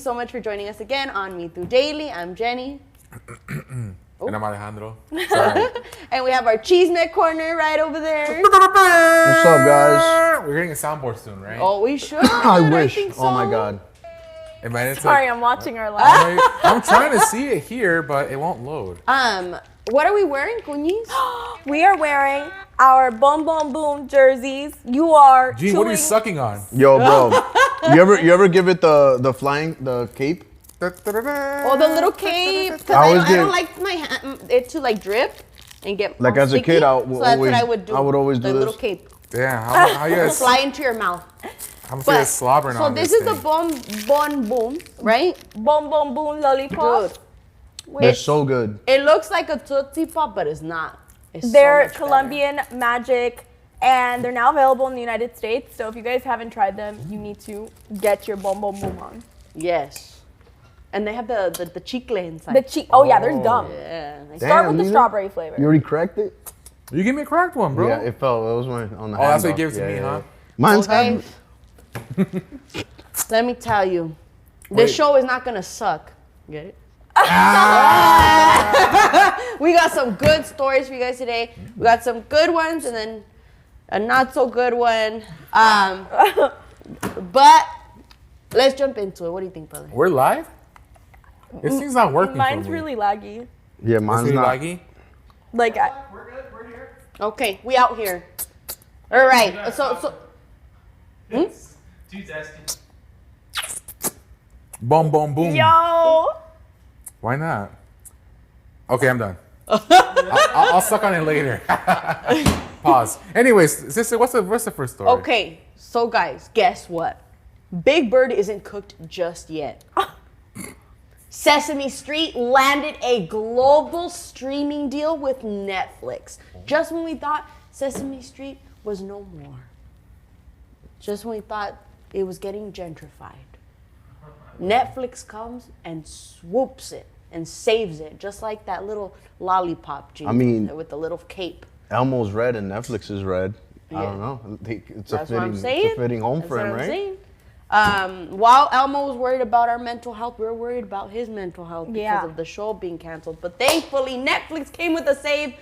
so much for joining us again on Mitú Daily. I'm Jenny. And I'm Alejandro. Sorry. And we have our Cheesemate corner right over there. What's up, guys? We're getting a soundboard soon, right? Oh, we should. I wish. think so. Oh my God. Sorry, I'm watching our live. I'm trying to see it here, but it won't load. What are we wearing, Cuñiz? We are wearing our Boom Boom Boom jerseys. You are Gene, what are you sucking on? Yo, bro. you ever give it the cape? Oh, the little cape. Because I don't like it to like drip and get like all as a sticky. kid, So that's what I would do. I would always do the this. little cape. Damn, how you guys? Fly into your mouth. I'm gonna say slobbering on this this is the Boom, right? Boom Boom Boom lollipop. Dude. They're so good. It looks like a Tootsie Pop, but it's not. It's They're so much Colombian magic, and they're now available in the United States. So if you guys haven't tried them, you need to get your Boom Boom Boom on. Yes. And they have the chicle inside. Oh yeah, they're dumb. Yeah. Start with the Lena, strawberry flavor. You already cracked it? You give me a cracked one, bro. Yeah, it fell. It was on the Oh, that's what handoff. he gives to me, huh? Mine's Okay. okay. Let me tell you, Wait. this show is not gonna suck. Get it? We got some good stories for you guys today. We got some good ones and then a not so good one. But let's jump into it. What do you think, brother? We're live? This thing's not working. Mine's for me. really laggy. Yeah, It's mine's really not. laggy. Like, We're good. We're here. Okay, we out here. All right. So. Too zesty. Boom, boom, boom. yo. Why not? Okay, I'm done. I'll suck on it later. Pause. Anyways, sister, what's the first story? Okay, so guys, guess what? Big Bird isn't cooked just yet. Sesame Street landed a global streaming deal with Netflix. Just when we thought Sesame Street was no more. Just when we thought it was getting gentrified. Netflix comes and swoops it and saves it, just like that little lollipop Gene, I mean- with the little cape. Elmo's red and Netflix is red. Yeah. I don't know. It's That's what I'm saying. It's a fitting home That's for him, what I'm right? saying. While Elmo was worried about our mental health, we were worried about his mental health because Yeah. of the show being canceled. But thankfully, Netflix came with a save.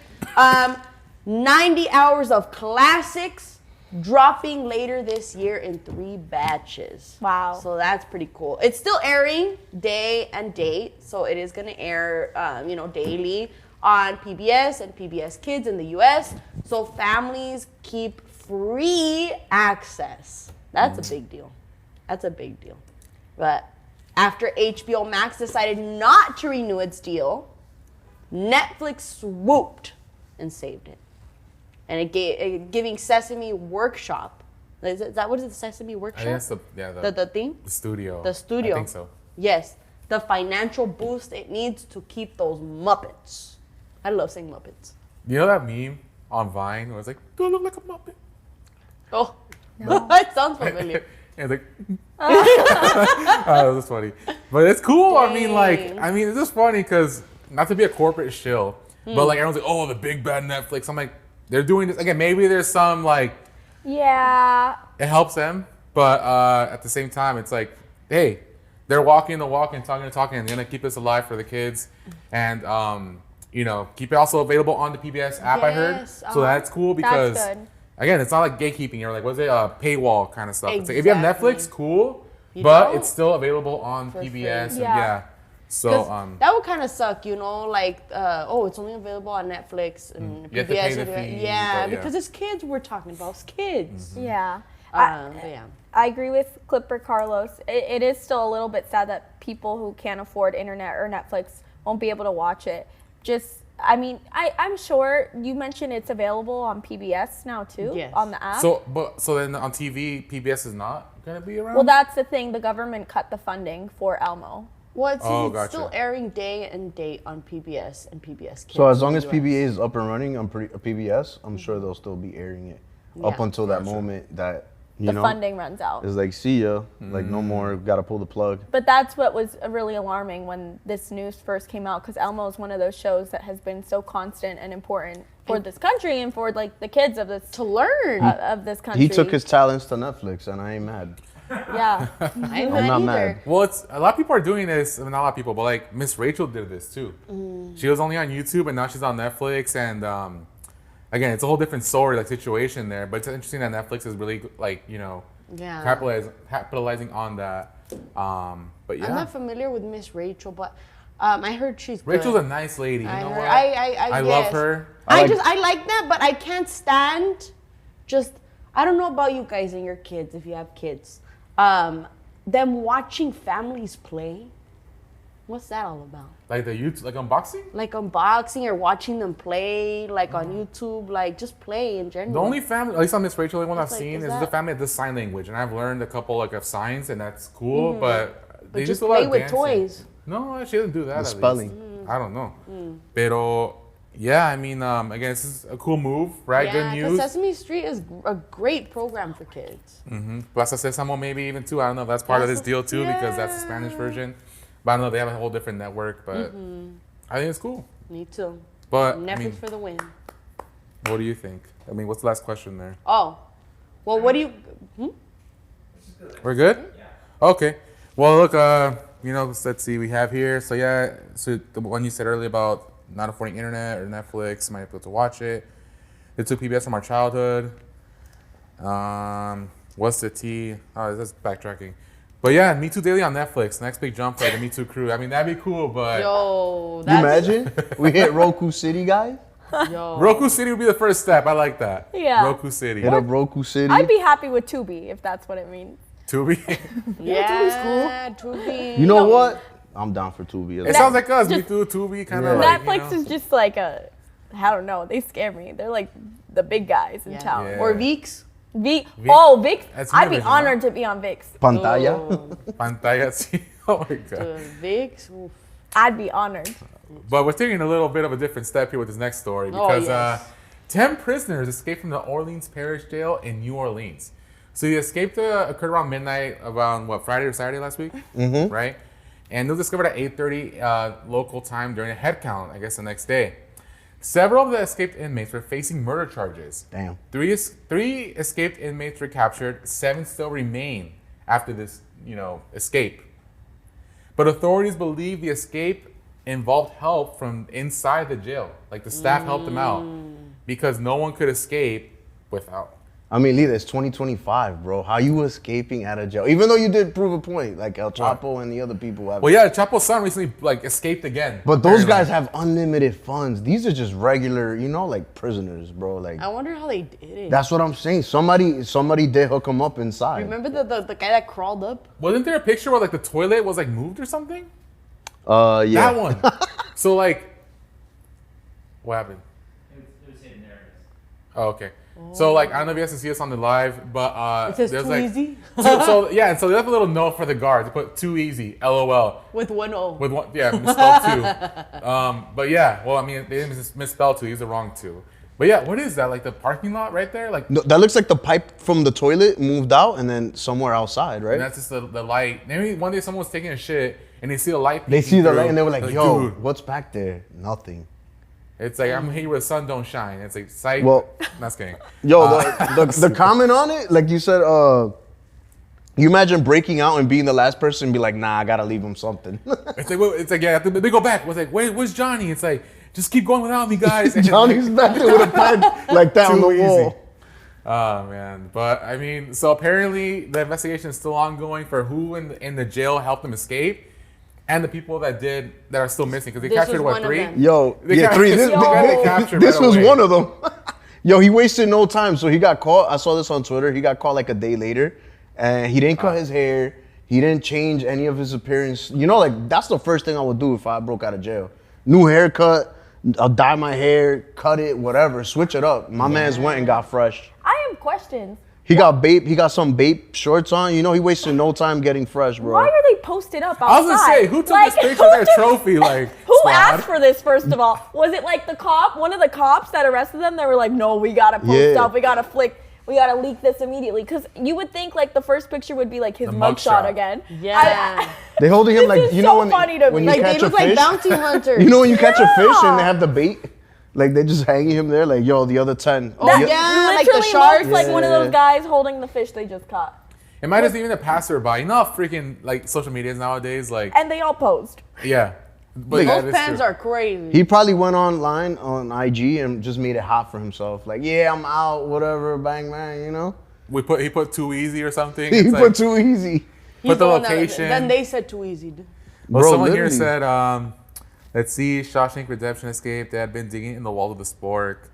90 hours of classics dropping later this year in 3 batches. Wow. So that's pretty cool. It's still airing day and date. So it is going to air, daily on PBS and PBS Kids in the US. So families keep free access. That's a big deal. That's a big deal. But after HBO Max decided not to renew its deal, Netflix swooped and saved it. And it giving Sesame Workshop. Is that what is it, the Sesame I Workshop? think that's the thing? the studio. The studio. I think so. Yes. The financial boost it needs to keep those Muppets. I love saying Muppets. You know that meme on Vine where it's like, do I look like a Muppet? Oh, that sounds familiar. And it's like, oh, that's funny. But it's cool. Dang. It's just funny because not to be a corporate shill, but like everyone's like, oh, the big bad Netflix. I'm like, they're doing this again. Maybe there's some like, Yeah. it helps them, but at the same time, it's like, hey, they're walking the walk and talking the talk, and they're gonna keep us alive for the kids, and keep it also available on the PBS app. I heard, Yes, so that's cool because That's good. again, it's not like gatekeeping. You're like, what's it? Paywall kind of stuff. It's like, if you have Exactly. Netflix, cool, You but don't? it's still available on For PBS. free. And Yeah. So 'Cause that would kind of suck, like, it's only available on Netflix and You have to pay PBS. the fee, Yeah, but yeah. because it's kids we're talking about. It's kids. Yeah. But yeah. I agree with Clipper Carlos. It is still a little bit sad that people who can't afford internet or Netflix won't be able to watch it. I'm sure you mentioned it's available on PBS now too, Yes. on the app. so then on TV, PBS is not gonna be around. Well, that's the thing. The government cut the funding for Elmo. Well, it's Gotcha. still airing day and date on PBS and PBS Kids. So as long in as the US. PBA is up and running on PBS, I'm sure they'll still be airing it up Yeah. until that moment that The funding runs out. it's like, see ya, like no more, gotta pull the plug. But that's what was really alarming when this news first came out, because Elmo is one of those shows that has been so constant and important for this country and for like the kids of this to learn. of this country. He took his talents to Netflix, and I ain't mad. Yeah. I'm not not mad. either. Well, it's a lot of people are doing this. I mean, not a lot of people, but like Miss Rachel did this too. She was only on YouTube, and now she's on Netflix. And again, it's a whole different story, like situation there. But it's interesting that Netflix is really like Yeah. capitalizing on that. But yeah, I'm not familiar with Miss Rachel, but I heard she's good. Rachel's a nice lady. You I know heard- what? I love guess. her. I like that, but I can't stand just. I don't know about you guys and your kids if you have kids. Them watching families play. What's that all about? Like the YouTube, like unboxing. Like unboxing or watching them play, like on YouTube, like just play in general. The only family, at least on Miss Rachel, the only one I've like, seen is is that- the family that does sign language, and I've learned a couple like of signs, and that's cool. But they just do a lot play of with dancing. toys. No, she doesn't do that. The at spelling. least. I don't know. Pero yeah, I mean, again, this is a cool move, right? Yeah, Good 'cause news. Sesame Street is a great program for kids. Plaza Sésamo maybe even too. I don't know if that's part of this Plaza- deal too because that's the yeah. Spanish version. But I don't know they have a whole different network, but I think it's cool. Me too. But Netflix I mean, for the win. what do you think? I mean, what's the last question there? Oh, well, what do you? We're good? Okay. Well, look, let's see. We have here. So, yeah, so the one you said earlier about not affording internet or Netflix, might be able to watch it. The two PBS from our childhood. What's the T? Oh, that's backtracking. But yeah, Me Too Daily on Netflix. Next big jump for the Me Too crew. I mean, that'd be cool, but Yo, You that's imagine? We hit Roku City, guys. yo. Roku City would be the first step. I like that. Yeah. Roku City. Hit up Roku City. I'd be happy with Tubi if that's what it means. Tubi. Yeah, Tubi. You know what? I'm down for Tubi. It sounds like us. Me Just- Too, Tubi, kind Yeah. of like, Netflix is just like I don't know. They scare me. They're like the big guys in Yeah. town. Yeah. Or Veeks. VIX. VIX. That's I'd be Univision, honored to be on VIX. Pantalla. Oh, Pantalla. Sí. Oh my God. the Veeks. Oof. I'd be honored. But we're taking a little bit of a different step here with this next story Oh, because yes. 10 prisoners escaped from the Orleans Parish Jail in New Orleans. So the escape occurred around midnight, around Friday or Saturday last week, right? And it was discovered at 8:30 local time during a head count, I guess, the next day. Several of the escaped inmates were facing murder charges. Damn. Three escaped inmates were captured. 7 still remain after this, escape. But authorities believe the escape involved help from inside the jail. Like the staff helped them out because no one could escape without. I mean, Lita, it's 2025, bro. How you escaping out of jail? Even though you did prove a point, like El Chapo and the other people have. Well, yeah, Chapo's son recently escaped again. But those apparently. guys have unlimited funds. These are just regular, like prisoners, bro. Like I wonder how they did it. that's what I'm saying. Somebody did hook them up inside. Remember the guy that crawled up? Wasn't there a picture where the toilet was moved or something? Yeah. That one. So what happened? It was hidden there. Oh, okay. So I don't know if you guys can see us on the live, but It says there's too easy so they left a little note for the guards. They put too easy, LOL. with one O. With one, yeah, misspelled two. But yeah, well, I mean, they didn't misspell two. He's the wrong two. But yeah, what is that? Like the parking lot right there? No, that looks like the pipe from the toilet moved out and then somewhere outside, right? And that's just the light. Maybe one day someone was taking a shit and they see the light. They peeking see the through. light and they were like, "Yo, dude. what's back there? Nothing." It's like, I'm here where the sun don't shine. It's like, psych. Well- Not kidding. Yo, the comment on it, like you said, you imagine breaking out and being the last person and be like, "Nah, I gotta leave him something." It's like, yeah, they go back. It's like, where's Johnny? It's like, just keep going without me, guys. And Johnny's back there with a pipe like that on the Too easy. wall. Oh man, but I mean, so apparently the investigation is still ongoing for who in the jail helped them escape, and the people that are still missing because they This captured was one of three. them. Yo, They yeah, got- 3. this This, is the guy they captured this right was away. one of them. Yo, he wasted no time. So he got caught. I saw this on Twitter. He got caught like a day later, and he didn't cut his hair. He didn't change any of his appearance. That's the first thing I would do if I broke out of jail. New haircut. I'll dye my hair, cut it, whatever, switch it up. My man's went and got fresh. I have questions. He got some babe shorts on. He wasted no time getting fresh, bro. Why are they posted up outside? I was gonna say, who took this picture of their trophy? Who squad? asked for this, first of all? Was it like one of the cops that arrested them? They were like, no, we gotta post Yeah. up, we gotta leak this immediately. Because you would think the first picture would be his The mugshot mugshot. again. Yeah. They holding him This like is so funny to when me. you Like they catch a look like fish. bounty hunters. When you catch a fish and Yeah. they have the bait, like they just hanging him there, like yo, the other 10. Oh, the- yeah. like the literally sharks. looks like one of Yeah. those guys holding the fish they just caught. It might just even a passerby. You know how freaking like social media is nowadays. Like, And they all posed. yeah. But that Those is pants true. are crazy. He probably went online on IG and just made it hot for himself. Like, yeah, I'm out, whatever, bang, bang, you know? He put too easy or something. He It's put like, too easy. put the one that- location. Then they said too easy. Dude. Well, Bro, someone here literally. said, let's see, Shawshank Redemption escape. They had been digging in the walls of the spork.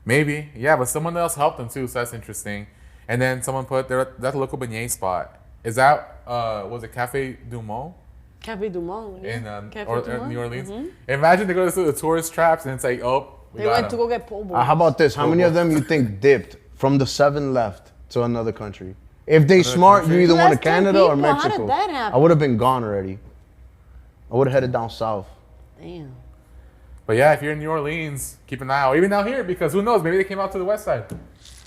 Maybe, yeah, but someone else helped them too, so that's interesting. And then someone put that's a local beignet spot. Is that was it Cafe Du Monde Cafe Du Monde. in Cafe Du Monde. New Orleans? Imagine they go to the tourist traps and it's like, oh, we They got went to 'em. go get pole balls. How about this? How many of them you think dipped from the 7 left to another country? If they smart, country? you either want to Less 10 Canada or people. How did Mexico. that happen? I would have been gone already. I would have headed down south. Damn. But yeah, if you're in New Orleans, keep an eye out. Even out here, because who knows? Maybe they came out to the west side.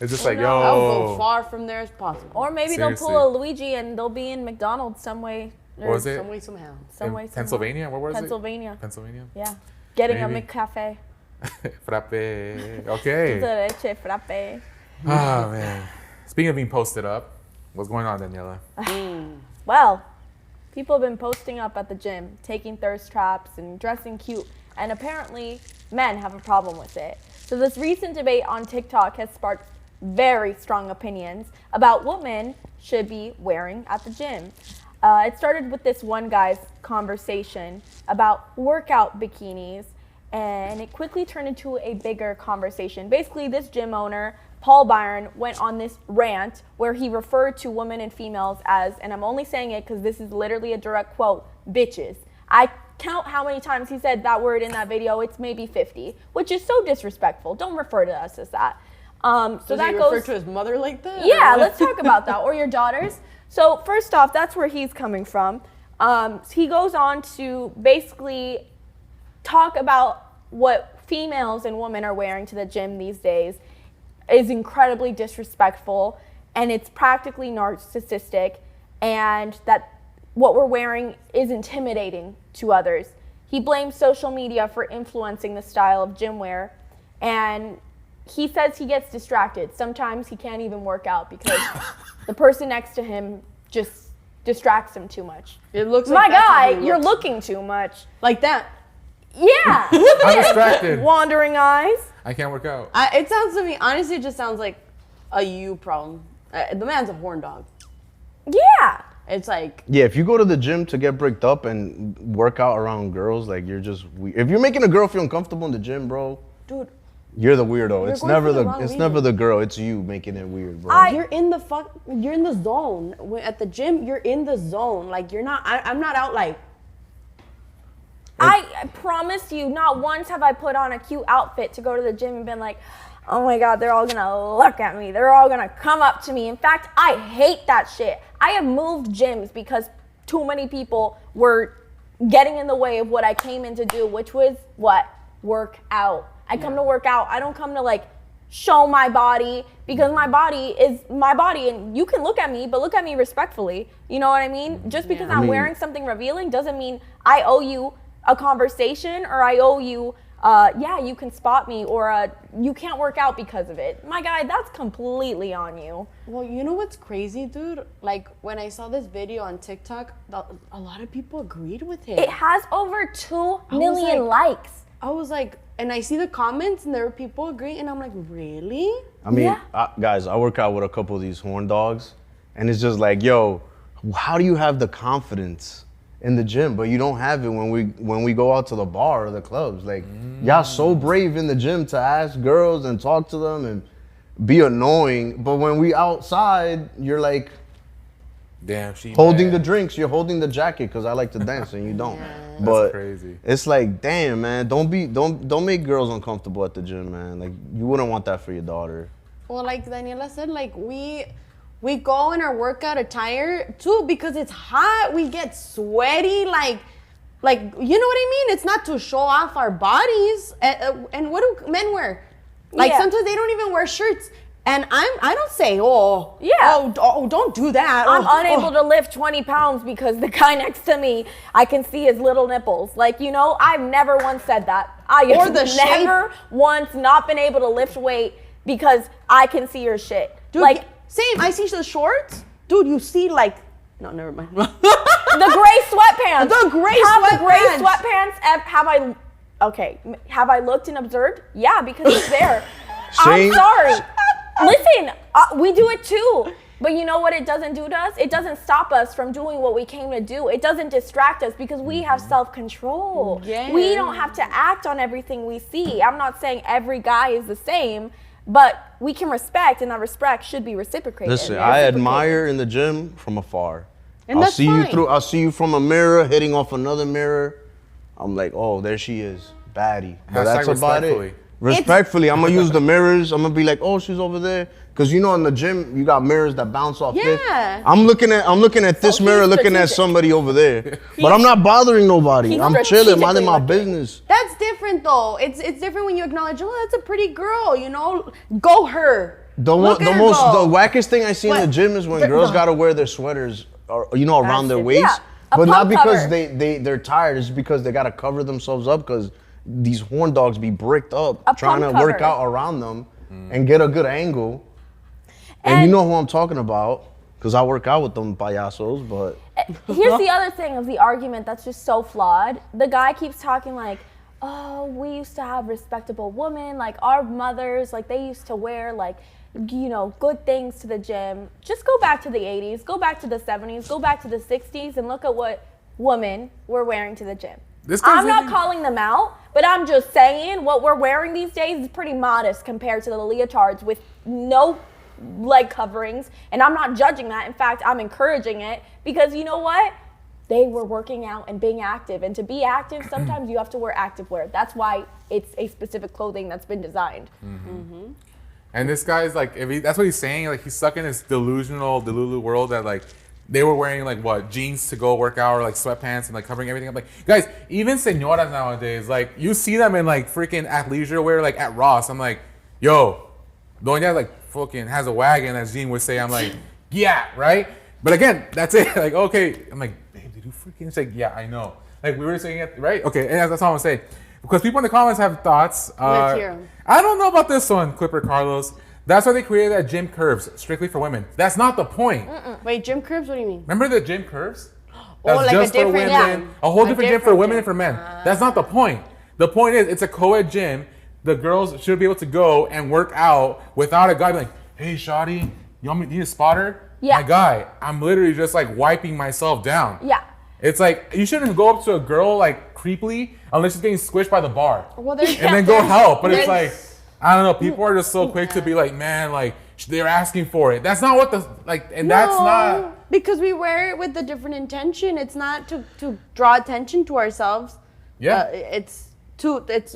It's just like, yo. I'll go far from there as possible. Or maybe they'll pull a Luigi and they'll be in McDonald's some way. What was it? Some way, somehow. Some In way, somehow. Pennsylvania? Where was Pennsylvania. it? Pennsylvania. Yeah. Getting Maybe. a McCafe. Frappe. Okay. Leche frappe. Oh, man. Speaking of being posted up, what's going on, Daniela? Well, people have been posting up at the gym, taking thirst traps and dressing cute, and apparently men have a problem with it. So this recent debate on TikTok has sparked very strong opinions about what men should be wearing at the gym. It started with this one guy's conversation about workout bikinis, and it quickly turned into a bigger conversation. Basically, this gym owner, Paul Byron, went on this rant where he referred to women and females as, and I'm only saying it because this is literally a direct quote, bitches. I count how many times he said that word in that video. It's maybe 50, which is so disrespectful. Don't refer to us as that. So Does that he goes refer to his mother like that? yeah, Or what? let's talk about that. Or your daughters. So first off, that's where he's coming from. He goes on to basically talk about what females and women are wearing to the gym these days is incredibly disrespectful, and it's practically narcissistic, and that what we're wearing is intimidating to others. He blames social media for influencing the style of gym wear, and he says he gets distracted. Sometimes he can't even work out because the person next to him just distracts him too much. It looks My like that's how guy, he you're looks. looking too much. Like that. Yeah. I'm distracted. Wandering eyes. I can't work out. It sounds to me, honestly, it just sounds like a you problem. The man's a horn dog. Yeah. It's like, Yeah, if you go to the gym to get bricked up and work out around girls, like you're just weird. If you're making a girl feel uncomfortable in the gym, bro, dude, you're the weirdo. It's going never for the the wrong it's reason. never the girl. It's you making it weird, bro. you're in the zone. At the gym, you're in the zone. Like, you're not, I'm not out like, I promise you, not once have I put on a cute outfit to go to the gym and been like, oh my God, they're all gonna look at me. They're all gonna come up to me. In fact, I hate that shit. I have moved gyms because too many people were getting in the way of what I came in to do, which was what? Work out. I come to work out. I don't come to like show my body because my body is my body and you can look at me, but look at me respectfully. You know what I mean? Just because I I'm mean- wearing something revealing doesn't mean I owe you a conversation or I owe you, you can spot me or you can't work out because of it. My guy, that's completely on you. well, you know what's crazy, dude? Like, when I saw this video on TikTok, a lot of people agreed with it. It has over 2 million likes. I was like, and I see the comments and there were people agreeing, and I'm like, really? I mean, Yeah. guys, I work out with a couple of these horn dogs, and it's just like, yo, how do you have the confidence in the gym, but you don't have it when we go out to the bar or the clubs? Like, y'all so brave in the gym to ask girls and talk to them and be annoying, but when we outside, you're like Damn, she holding bad. the drinks, you're holding the jacket because I like to dance and you don't. That's But crazy. it's like, damn, man, don't make girls uncomfortable at the gym, man. Like, you wouldn't want that for your daughter. Well, like Daniela said, like we go in our workout attire too because it's hot. We get sweaty, like you know what I mean? It's not to show off our bodies. And what do men wear? Like Yeah. sometimes they don't even wear shirts. And I don't say, oh, Yeah. oh, don't do that. I'm Oh, unable oh. to lift 20 pounds because the guy next to me, I can see his little nipples. Like, you know, I've never once said that. I Or have the shape. never once not been able to lift weight because I can see your shit. Dude, like, same. I see the shorts. dude, you see like, no, never mind. The gray sweatpants. The gray The gray sweatpants. sweatpants. Have I looked and observed? Yeah, because it's there. Shane- I'm sorry. Listen, we do it too. But you know what it doesn't do to us? It doesn't stop us from doing what we came to do. It doesn't distract us because we have self-control. Yeah. We don't have to act on everything we see. I'm not saying every guy is the same, but we can respect, and that respect should be reciprocated. Listen, I admire in the gym from afar. And I'll that's see you fine. through. I'll see you from a mirror hitting off another mirror. I'm like, oh, there she is, baddie. But that's about respectfully. it. Respectfully, I'm gonna use the mirrors. I'm gonna be like, oh, she's over there. Cause you know in the gym you got mirrors that bounce off this. Yeah. I'm looking at this So mirror, he's looking at strategic. somebody over there. But I'm not bothering nobody. He's I'm chilling, strategically minding my looking. business. That's different though. It's different when you acknowledge, oh, that's a pretty girl, you know? Go her. The Look at her go. wackest thing I see in the What? gym is when The- girls the- gotta wear their sweaters, or, around their Massive. waist. Yeah, a But not pump because cover. they're tired. It's because they gotta cover themselves up because these horn dogs be bricked up A trying to pump work cover. out around them and get a good angle. And you And- know who I'm talking about because I work out with them payasos. But Here's the other thing of the argument that's just so flawed. The guy keeps talking like, oh, we used to have respectable women, like our mothers, like they used to wear like, you know, good things to the gym. Just go back to the 80s, go back to the 70s, go back to the 60s and look at what women were wearing to the gym. This guy's I'm not really- calling them out, but I'm just saying what we're wearing these days is pretty modest compared to the leotards with no leg coverings, and I'm not judging that. In fact, I'm encouraging it because you know what? They were working out and being active, and to be active, sometimes you have to wear active wear. That's why it's a specific clothing that's been designed. And this guy's like, that's what he's saying. Like he's stuck in this delulu world that like they were wearing like what jeans to go work out or like sweatpants and like covering everything up. Like guys, even senoras nowadays, like you see them in like freaking athleisure wear like at Ross. I'm like, yo, the one guy like fucking has a wagon, as Gene would say. I'm like, yeah, right. But again, that's it. Like okay, I'm like, babe, did you freaking say? Yeah, I know. Like we were saying it right. Okay, and that's all I'm saying. Because people in the comments have thoughts. Let's hear 'em. I don't know about this one, Clipper Carlos. That's why they created that gym curves strictly for women. That's not the point. Wait, gym curves? What do you mean? Remember the gym curves? Oh, like a just for different women. gym. A whole A different gym for different women gym. and for men. That's not the point. The point is it's a co-ed gym. The girls should be able to go and work out without a guy being like, hey, shawty, you want me to need a spotter? Yeah. My guy, I'm literally just like wiping myself down. Yeah. It's like, you shouldn't go up to a girl like creepily unless she's getting squished by the bar. Well, there's And then go help. But it's like, there's- I don't know, people are just so quick to be like, man, like, they're asking for it. That's not what the, like, and that's No, not. because we wear it with a different intention. It's not to draw attention to ourselves. Yeah. It's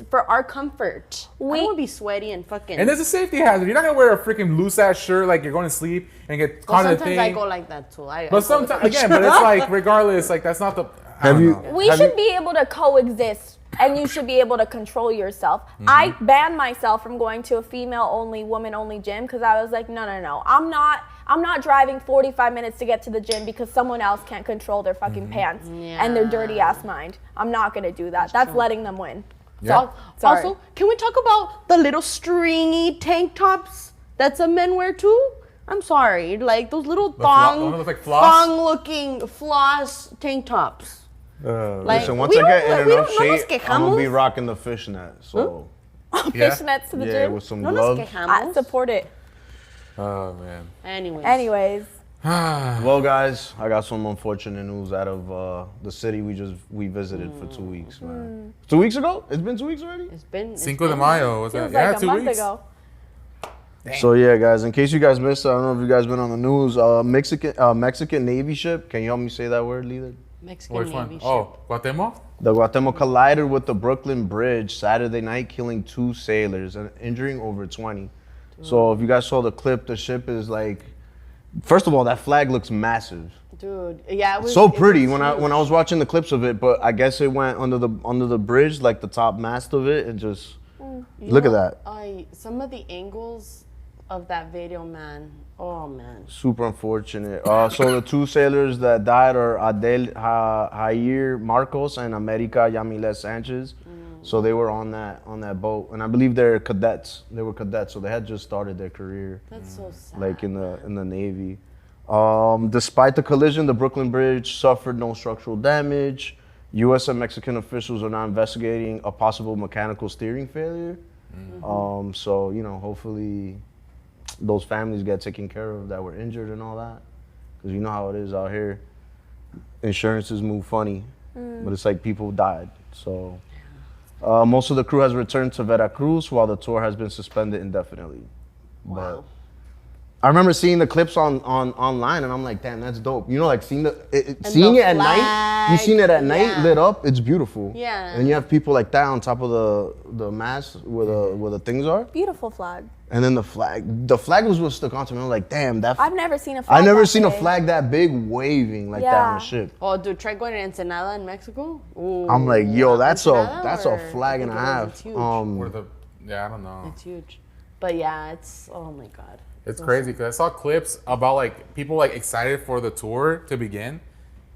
for our comfort. I don't want to be sweaty and fucking. And there's a safety hazard. You're not gonna wear a freaking loose ass shirt like you're going to sleep and get well, caught in a sometimes thing. I go like that too. But sometimes, again, but it's like, regardless, like, that's not the. I Have don't you- know. We should be able to coexist, and you should be able to control yourself. I banned myself from going to a female-only, woman-only gym because I was like, no. I'm not driving 45 minutes to get to the gym because someone else can't control their fucking pants and their dirty ass mind. I'm not gonna do that. That's letting them win. Yeah. Sorry. Also, can we talk about the little stringy tank tops that some men wear too? I'm sorry, like those little the one that looks like floss? thong-looking floss tank tops. Like, listen, once we I get don't- in we enough don't- no nos shape, I'm gonna be quejamos. rocking the fishnet. So Yeah. Fishnets to the yeah, gym. with some No nos gloves. quejamos. I support it. Oh, man. Anyways. Well, guys, I got some unfortunate news out of the city we visited for 2 weeks, man. 2 weeks ago? It's been 2 weeks already? It's been Cinco de Mayo. Was Feels that? Yeah, like a 2 month weeks. ago. So yeah, guys, in case you guys missed it, I don't know if you guys been on the news. Mexican Navy ship. Can you help me say that word, leader? Mexican Which Navy one? ship. Oh, Guatemala? The Guatemala collided with the Brooklyn Bridge Saturday night, killing 2 sailors and injuring over 20. So if you guys saw the clip, the ship is like, first of all, that flag looks massive. Dude, yeah, it was So it pretty was when I huge. was watching the clips of it, but I guess it went under the bridge, like the top mast of it, and just look at that. Some of the angles of that video, man. Oh man. Super unfortunate. So the 2 sailors that died are Adel Jair Marcos and America Yamilet Sanchez. So they were on that boat, and I believe they're cadets. They were cadets, so they had just started their career, That's so sad. like in the Navy. Despite the collision, the Brooklyn Bridge suffered no structural damage. U.S. and Mexican officials are now investigating a possible mechanical steering failure. So, you know, hopefully those families get taken care of that were injured and all that. Because you know how it is out here. Insurances move funny, but it's like people died. So most of the crew has returned to Veracruz while the tour has been suspended indefinitely. But I remember seeing the clips online, and I'm like, damn, that's dope. You know, like seeing it at night. You seen it at night lit up. It's beautiful. Yeah. And you have people like that on top of the mast where the things are. Beautiful flag. And then the flag was what stuck onto me. I'm like, damn, I've never seen a flag. I never that seen a big. flag that big waving like that on a ship. Oh, dude, try going to Ensenada in Mexico. Ooh, I'm like, yo, that's Ensenada, a or- flag and a I think it is. half. It's huge. I don't know. It's huge. But yeah, it's, oh my God. It's crazy because I saw clips about like people like excited for the tour to begin,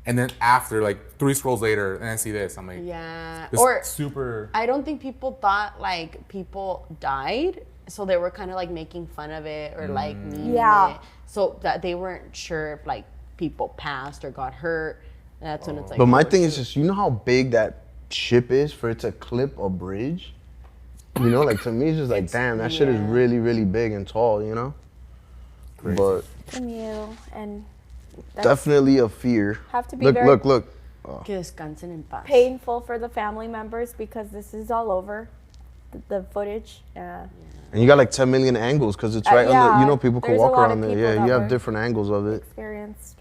and then after like 3 scrolls later, and I see this. I'm like, Yeah. this Or super. I don't think people thought like people died, so they were kind of like making fun of it or like memeing it. So that they weren't sure if like people passed or got hurt. That's when it's like. But my oh, thing is shoot. just, you know how big that ship is for it to clip a bridge? You know, like to me, it's just like, damn, that shit is really, really big and tall, you know? Crazy. But From you, and that's definitely a fear. have to be Look, very look. Que descansen en paz. painful for the family members because this is all over the footage. And you got like 10 million angles because it's right under, you know, people can there's a walk lot of around there. people Yeah, that you have were different angles of it. experienced.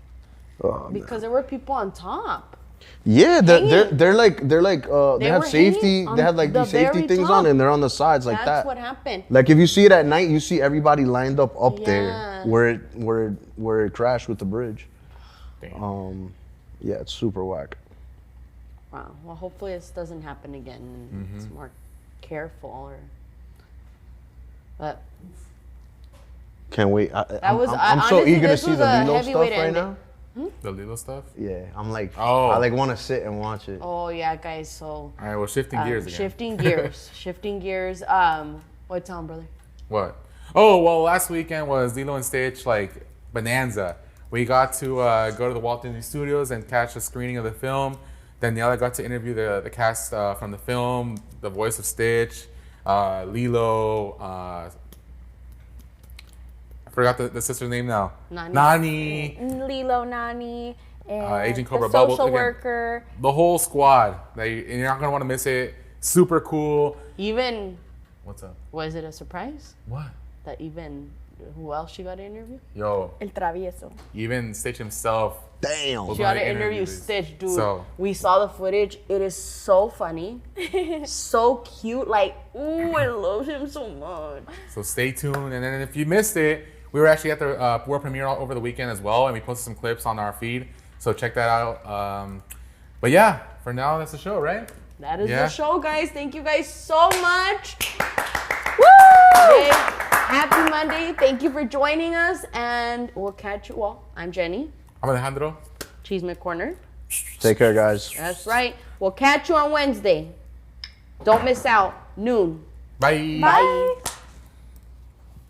Oh, man. Because there were people on top. Yeah, hanging. they're like they They have were safety. hanging on They have like the these safety very things top. on, and they're on the sides like That's that. what happened. Like if you see it at night, you see everybody lined up Yeah. there where it crashed with the bridge. Damn. Yeah, it's super whack. Wow. Well, hopefully this doesn't happen again. And It's more careful. But Can't wait. I'm so honestly, eager to this see was the a Lilo heavy stuff way to right end it. now. The Lilo stuff. Yeah, I'm like, Oh. I like want to sit and watch it. oh yeah, guys. So All right, well, shifting gears again. shifting gears. Shifting gears. What's on, brother? What? Oh, well, last weekend was Lilo and Stitch like bonanza. We got to go to the Walt Disney Studios and catch a screening of the film. Daniela got to interview the cast from the film, the voice of Stitch, Lilo. I forgot the sister's name now. Nani. Lilo, Nani, and Agent Cobra the Bubble, social again. worker. The whole squad. And you're not gonna want to miss it. Super cool. Even What's up? was it a surprise What? that even who else she got to interview? Yo, El Travieso. even Stitch himself. Damn. was She got gonna to interview this. Stitch, dude. So We saw the footage. It is so funny, so cute. Like, ooh, I love him so much. So stay tuned. And then if you missed it, we were actually at the world premiere over the weekend as well, and we posted some clips on our feed. So check that out. But yeah, for now, that's the show, right? That is Yeah. the show, guys. Thank you guys so much. Woo! Hey, happy Monday. Thank you for joining us, and we'll catch you. Well, I'm Jenny, I'm Alejandro. Cheese McCorner. Take care, guys. That's right. We'll catch you on Wednesday. Don't miss out. Noon. Bye. Bye.